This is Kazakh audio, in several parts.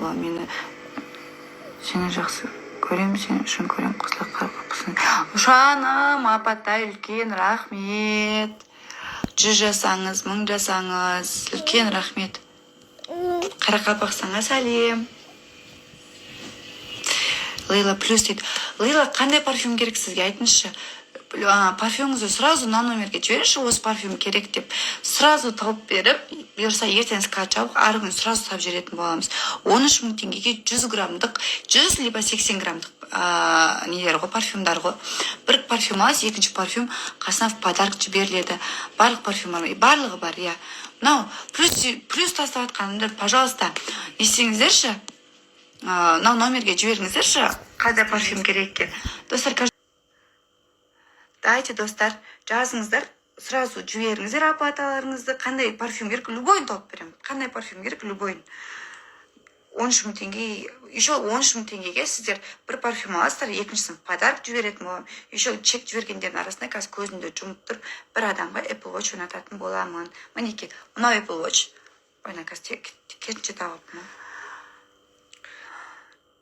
Мені сені жақсы көремін, сен үшін көремін, қосылып қараппысың. Ұшаным, апатай, үлкен рахмет. 100 жасаңыз, 1000 жасаңыз, үлкен рахмет. Қарақалпақсаңа сәлем. Лейла плюс дейді. Лейла, қандай парфюм керек сізге, айтыңызшы. Парфюміңізді сразу на номерге жіберіңізші, осы парфюм керек деп. Сразу тауып беріп, бұйырса ертең скат жабық, ары күні сразу тауып жіберетін боламыз. 13 000 теңгеге 100 граммдық, 100 либо 80 граммдық нелер ғой, парфюмдар ғой. Бір парфюм аласыз, екінші парфюм қасына в подарок жіберіледі. Барлық парфюмдар, барлығы бар, иә. Мынау плюс тастап жатқанымды, пожалуйста, не істеңіздерші, мынау номерге жіберіңіздерші, қандай парфюм керек екен. Достар, дайте, достар, жазыңыздар, сразу жіберіңіздер оплаталарыңызды, қандай парфюм керек, любойын тауып беремін. Қандай парфюм керек, любойын. 13 000 теңге, еще 13 000 теңгеге сіздер бір парфюм аласыздар, екіншісін подарок жіберетін боламын. Еще чек жібергендердің арасында қазір көзімді жұмып тұрып, бір адамға Apple Watch ойнататын боламын. Мінеке, мынау Apple Watch. Ойна, қазір кетінші тауыпмын.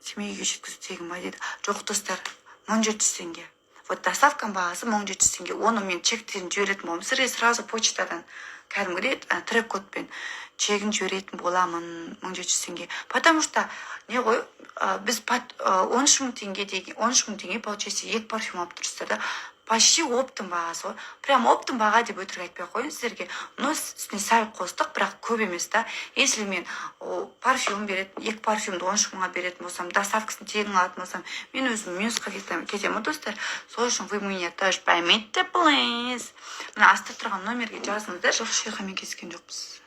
Семейге жеткізу тегін бай дейді. Жоқ, достар, 1700 теңге. Вот доставканың бағасы 1700 теңге. Оны мен чектерін жіберетін боламын. Сізге сразу почтадан кәдімгідей трек-кодпен чегін жіберетін боламын 1700 теңге. Потому что не ғой, біз 13 000 теңге деген, 13 000 теңге получается 2 парфюм алып тұрсыздар да. Почти оптың бағасы ғой. Прям оптың баға деп өтірік айтпай қойын сіздерге. Но үстіне сәл қостық, бірақ көп емес та. Если мен парфюм беретін, 2 парфюмді 13 000-ға беретін болсам, доставкасын тегін алатын болсам, мен өзім минусқа кетемін, достар. Сол үшін вы меня тоже поймите, please. Мына аста тұрған номерге жазыңыздар. Жоқ, шейхамен кезген жоқпыз.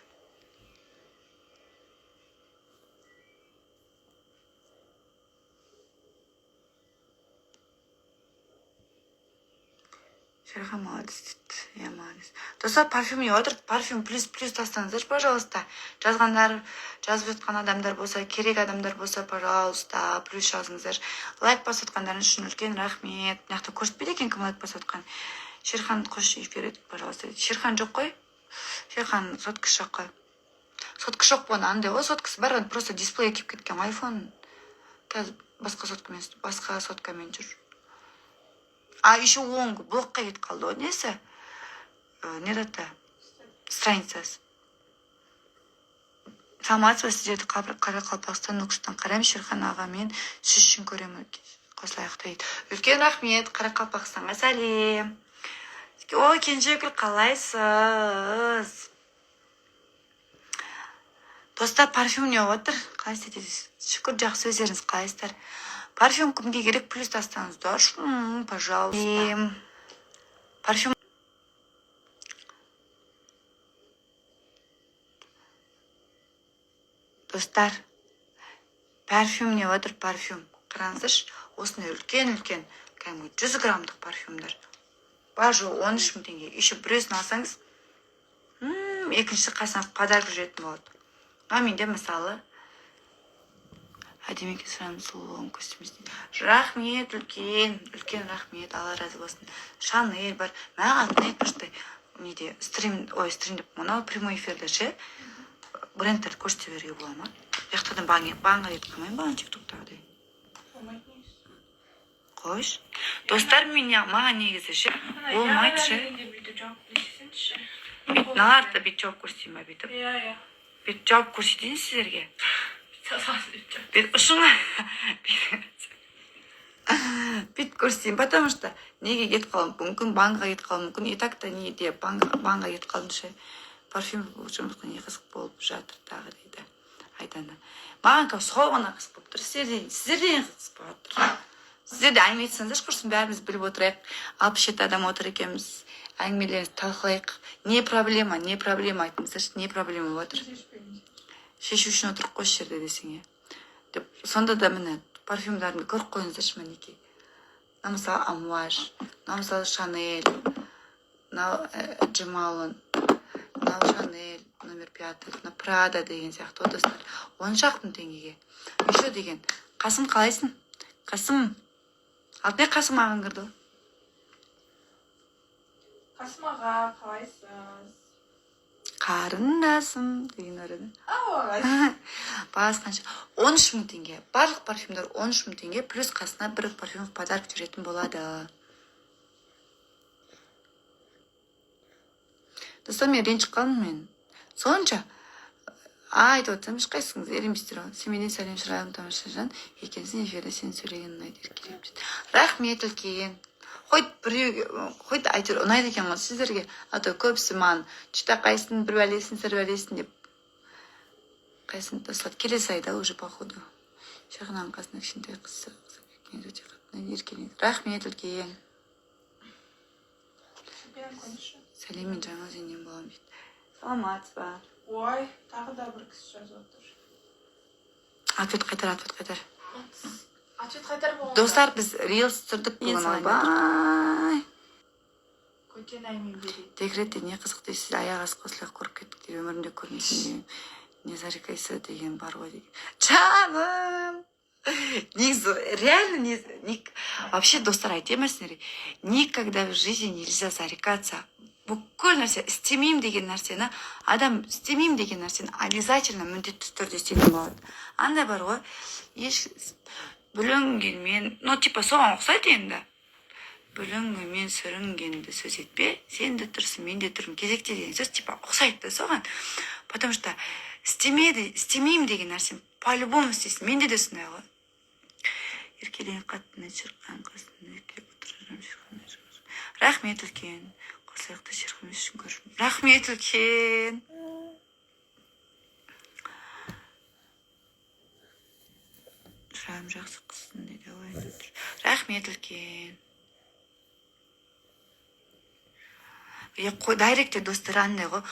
Шерха молодец дейді. Я молодец. Достар, парфюм не отыр. Парфюм плюс тастаңыздар, пожалуйста. Жазғандар, жазып жатқан адамдар болса, керек адамдар болса, пожалуйста, плюс жазыңыздар. Лайк басып отқандарыңыз үшін үлкен рахмет. Мынақты көрсетпейді екен кім лайк басып отқан. Шерхан қош береді, пожалуйста. Шерхан жоқ қой. Шерхан соткасы жоқ қой. Соткасы жоқ болған андай ғой, соткасы бар, просто дисплей кеп кеткен айфон. Қазір басқа соткамен жүр. А еще оң блокқа кетіп қалды ғой, несі? Не дата? Страницасы. Саламатсыз ба, сіздерді Қарақалпақстан Нүкістан қараймын. Шерхан ағамен сіз үшін көремін. Қосылайық дейді. Үлкен рахмет, Қарақалпақстанға сәлем. Ой, Кенжегүл, қалайсыз? Достар, парфюм не отыр? Қалайсыз? Шүкір, жақсы, өздеріңіз қалайсыздар? Парфюм кімге керек, плюс тастаңыздар. Пожалуйста. Парфюм. Достар, парфюм не отыр, парфюм. Қараңыздаршы, осындай үлкен, кәдімгі 100 граммдық парфюмдар. Бажу 13 000 теңге. Еще біреусін алсаңыз, екіншісі қасына подарок жүретін болады. Менде мысалы әдемеке сұрамыз сұлуын көстемесін. Рахмет, үлкен рахмет, Алла разы болсын. Шанель бар. Маған айтпаштай неде стрим деп мынау прямой эфирде ше брендтерді көрсете беруге бола ма? Яқтадан бағанға етіп қоймайын, баған тиктоктағыдай. Қойш. Достар, маған негізі ше болмайды ше. Наларды бет жауап көрсетейін ба бетіп? Бет жауап көрсетейін сіздерге. Бет ұшыңа. Бет көрсетейін, потому что неге кетіп қалым мүмкін, банға кетіп қалым мүмкін. И так-то неде банға кетіп қалым ше. Парфюм жұмысқа не қызық болып жатыр тағы дейді. Айтаны. Маған кәу соғына қызық болып тұр. Сіздерден қызық болып тұр. Сіздерде әңгіме етсеңіздер, құрсын бәріміз біліп отырайық. 67 адам отыр екенбіз. Әңгімелеріміз талқылайық. Не проблема айтыңыздаршы, не проблема отыр. Шешу үшін отырып қойшы жерде десең, деп. Сонда да міне парфюмдарын көріп қойыңыздаршы, мінекей. Мына мысалы Амуаж, мына мысалы Шанель, мына Джемалон, мына Шанель номер 5, мына Прада деген сияқты достар. 10 000 теңгеге. Еще деген. Қасым, қалайсың? Қасым. Алтынбек Қасым ағаң кірді. Қасым аға, қалайсыз? қарындасым деген өреді. Бағасы қанша? 13 мың теңге. Барлық парфюмдар 13 мың теңге, плюс қасына бір парфюм подарок жүретін болады. Достар, мен ренжіп қалдым мен. Сонша айтып отырсам ешқайсыңыз ерінбейсіздер ғой. Сен менен сәлем шырағым тамаша жан екенсің, эфирде сен сөйлеген ұнайды еркелеп дейді. Рахмет үлкен. Қойт әйтеуір ұнайды екен ғой сіздерге. А то көбісі маған чита қайсын бір бәлесін сыр бәлесін деп қайсын тастады. Келесі айда уже походу. Шағынан қасына кішкентай қыз өте қатты еркелейді. Рахмет үлкен. Сәлем, мен жаңа жеңген боламын дейді. Саламатсыз ба? Ой, тағы да бір кісі жазып отыр. Ответ қайтар. Ответ қайтар болғанда. Достар, біз рилс түсірдік бүгін. Ойбай. Көтен аймен берейді. Декретте не қызық дейсіз, аяқ асты қосылақ көріп кеттік деп, өмірімде көрмесін деген. Не зарекайся деген бар ғой деген. Жаным! Негізі, реально, вообще, достар, айтайын ба сіздерге, никогда в жизни нельзя зарекаться. Бүкіл нәрсе, істемеймін деген нәрсені, адам істемеймін деген нәрсені обязательно міндетті түрде істейтін болады. Андай бар ғой, бүлінгенмен, соған ұқсайды енді. Бүлінгенмен сүрінгенді сөз етпе, сен де тұрсың, мен де тұрмын, кезекте деген сөз, ұқсайды соған. Потому что істемеймін деген нәрсені по-любому істейсің, менде де сондай ғой. Еркелен қаттына шырқан қасында еркелеп отырып рахмет үлкен. Қосаяқты шырқымыз үшін көршім. Рахмет үлкен. Шырағым жақсы қыздың дейді ойында тұр. Рахмет үлкен. Дайректе достар андай ғой.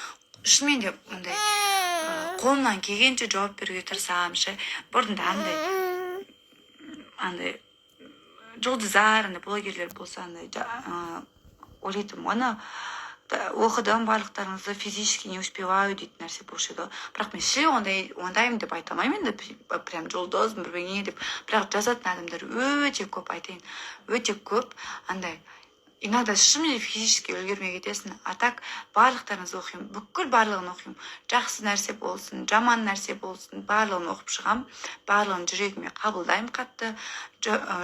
Шынымен де ондай қолымнан келгенше жауап беруге тырысамын. Бұрында андай жұлдыздар, блогерлер болса ойлайтын оны оқыдым, барлықтарыңызды физически не успеваю дейтін нәрсе болушы еді. Бірақ мен ше ондаймын деп айта алмаймын енді, прям жұлдызбын бірбеңе деп. Бірақ жазатын адамдар өте көп, айтайын, өте көп. Андай иногда шынымен физически үлгермей кетесің. А так барлықтарыңызды оқимын, бүкіл барлығын оқимын. Жақсы нәрсе болсын, жаман нәрсе болсын, барлығын оқып шығам. Барлығын жүрегіме қабылдаймын қатты.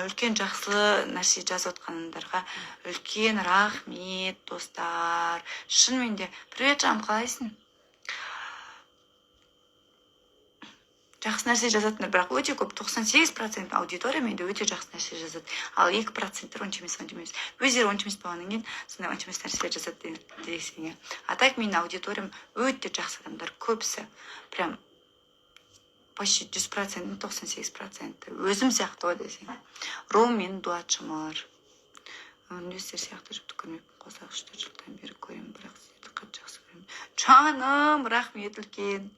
Үлкен жақсы нәрсе жазып отқандарға үлкен рахмет, достар. Шынымен де, привет, жаным, қалайсың? Жақсы нәрсе жазатындар, бірақ өте көп, 98% аудитория менде өте жақсы нәрсе жазады. Ал 2% онша емес. Өздері онша емес болғаннан кейін, сондай онша емес нәрселер жазады десең. А так менің аудиториям өте жақсы адамдар, көбісі. Прям почти 100%, 98%. Өзім сияқты ғой десең. Ром менің дуатшымар. Өмірімде сіздер сияқты жұпты көрмеппін, қосақ 3-4 жылдан бері көремін, бірақ сіздерді қатты жақсы көремін. Жаным, рахмет үлкен.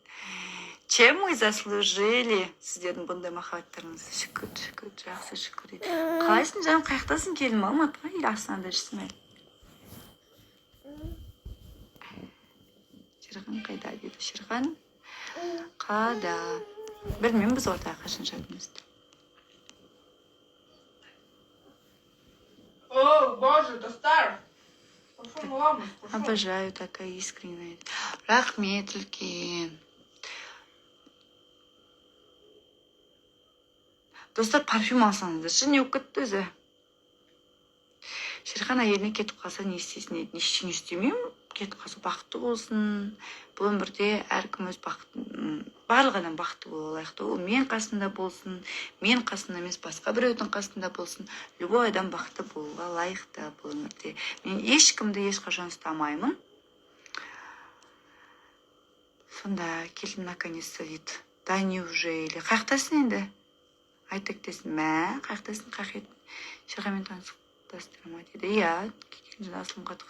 Чем мы заслужили? Сіздердің бұндай махаббаттарыңызды. Шүкір, жақсы шүкір дейді. Қалайсың, жаным, қаяқтасың, келін Алматыға или Астанада жүрсің бе? Шырған қайда дейді. Шырған қада. Білмеймін, біз ортаға қашан жадымызды. О, боже, достар! Обожаю, такая искренняя. Рахмет үлкен. Достар, парфюм алсаңыздаршы, не болып кетті өзі? Шерхан әйеліне кетіп қалса не істейсің дейді. Ештеңе істемеймін, кетіп қалса бақытты болсын. Бұл өмірде әркім өз бақытын, барлық адам бақытты бола лайықты. Ол мен қасында болсын, мен қасында емес, басқа біреудің қасында болсын. Любой адам бақытты болуға лайықты бұл өмірде. Мен ешкімді ешқашан ұстамаймын. Сонда келдім наконец-то дейді. Да неужели? Қаяқтасың енді? Айтып десін, мә, қаяқтасың, қақет. Шырғамен таныстырма дейді. Иә, келген асылым қатық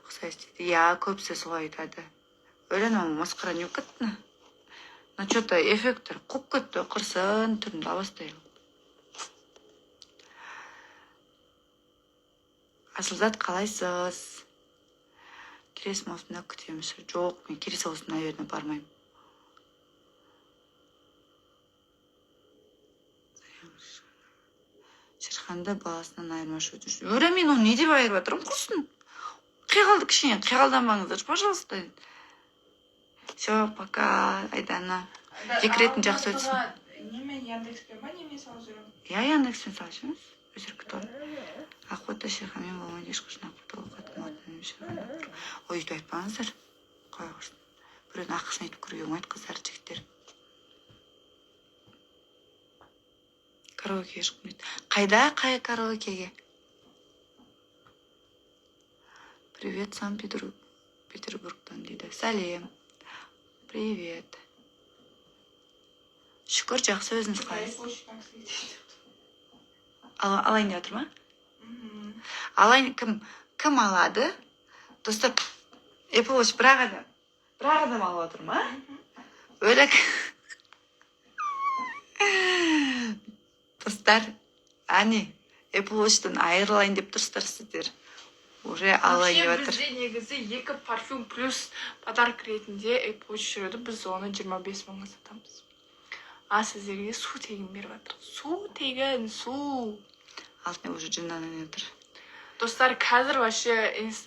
ұқсайсыз дейді. Иә, көбісі солай айтады. Өлен масқара не кетті? Но что-то эффекттер қуып кетті, қырсын түрінде абастай. Асылзат, қалайсыз? Келесі маусымда күтеміз. Жоқ, мен келесі маусымда, наверное, бармаймын. Шырханды баласынан айырмашы өтініш. Өре, мен оны не деп айырып жатырмын, құрсын? Қиғалды кішкене, қиғалданбаңыздар, пожалуйста. Все, пока, Айдана. Декретін жақсы өтсін. Неме Яндекспен ба неме салып жүремін? Я Яндекспен салышымыз. Өзір кто? Охота шерхамен болмайды ешқашан охота оқатым шерхамен. Ой, үйді айтпаңыздар. Қой қойсын. Біреудің ақысын айтып көруге болмайды қыздар, жігіттер. Караокеге шықпайды. Қайда? Қай караокеге? Привет, Санкт-Петербургтан дейді. Сәлем. Привет. Шүкір, жақсы өзіңіз қалайсыз. Алайын деп отыр ма? Алайын кім алады? Достар, Apple Watch бір адам алып отыр ма? Өлік. Достар, әне, Apple Watch'тан айырылайын деп тұрсыздар сіздер. Уже алайын деп отыр. Бізде негізі 2 парфюм плюс подарок ретінде Apple Watch жүреді. Біз оны 25 мыңға сатамыз. А сіздерге су тегін беріп жатыр. Су тегін, су. Алтын уже жинданып отыр. Достар, қазір вообще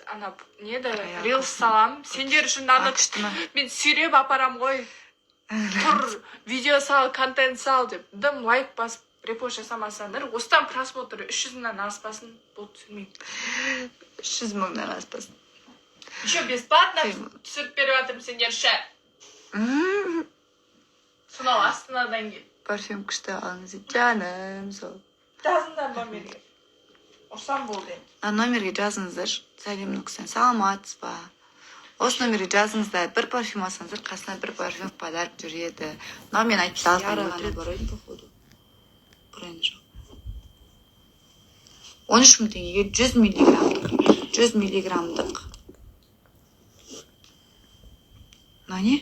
ана неді рилс салам. Сендер үшін наны мен сүйреп апарам ғой. Тұр, видео сал, контент сал деп. Дым лайк басып, репост жасамасаңдар, осыдан просмотры 300 мыңнан аспасын, бұл түсірмеймін. 300 мыңнан аспасын. Еще бесплатно түсіріп беріп жатырмын сендер үшін. Сонау Астанадан кел. Парфюм күшті алыңыз деп, жаным сол. Жазыңдар номерге. Ұрсам болды енді. Номерге жазыңыздар. Сәлем Нүксен, саламатсыз ба? Осы номерге жазыңыздар. Бір парфюм алсаңыздар, қасына бір парфюм подарок жүреді. Мен айтып Ярағаны бар ойын походу. Бұрайын жоқ. 13 мың теңгеге 100 миллиграммдық. Не?